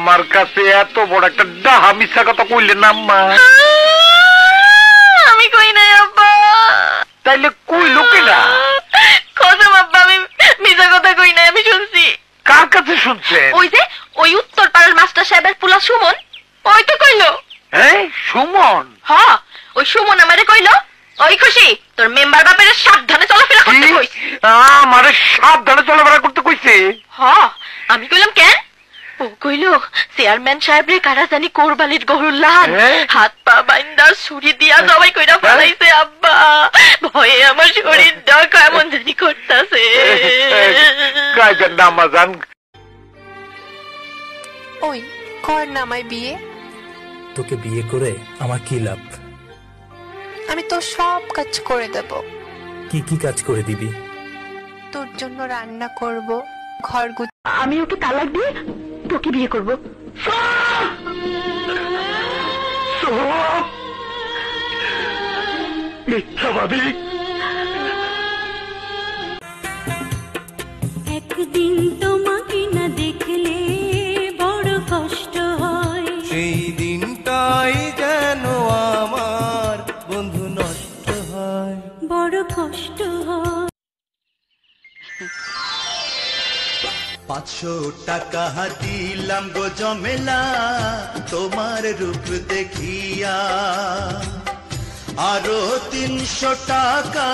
আমার কাছে এত বড় একটা ডাহা মিথ্যা কথা কইলেন আম্মা? আমি কই নাই আব্বা। তাইলে কইলো কেনা? কসম আব্বা, আমি মিথ্যা কথা কই নাই, আমি শুনছি। কার কাছে শুনছেন? ওই যে ওই উত্তর পাড়ার মাস্টার সাহেবের পোলা সুমন, ওই তো কইলো। হ্যাঁ সুমন? হ্যাঁ, ওই সুমন আমারে কইলো, ওই খুশি তোর মেম্বার বাপের সাবধানে চলাফেরা করতে কইছে। আমারে সাবধানে চলাফেরা করতে কইছে? হ্যাঁ। আমি কইলাম কেন? ও কইলো চেয়ারম্যান সাহেব রে কারা জানি কোরবানির গরুর লাহান হাত পা বাইন্দা ছুরি দিয়া সবাই কইরা ফেলাইছে আব্বা। ভয়ে আমার শরীরটা কেমন জানি করতেছে। কাইবেন না আম্মা জান। ওই কর না আমায় বিয়ে। তোকে বিয়ে করে আমার কি লাভ? আমি তো সব কাজ করে দেব। কি কি কাজ করে দিবি? তোর জন্য রান্না করব, ঘর আমি ওকে তালাক দিয়ে তোকে বিয়ে করব। মিথ্যাবাদী। একদিন তোমাকে না দেখলে বড় কষ্ট হয়, সেই দিনটাই যেন আমার বন্ধু নষ্ট হয়, বড় কষ্ট হয়। 500 টাকা দিলাম গো জমেলা তোমার রূপ দেখিয়া, আরো 300 টাকা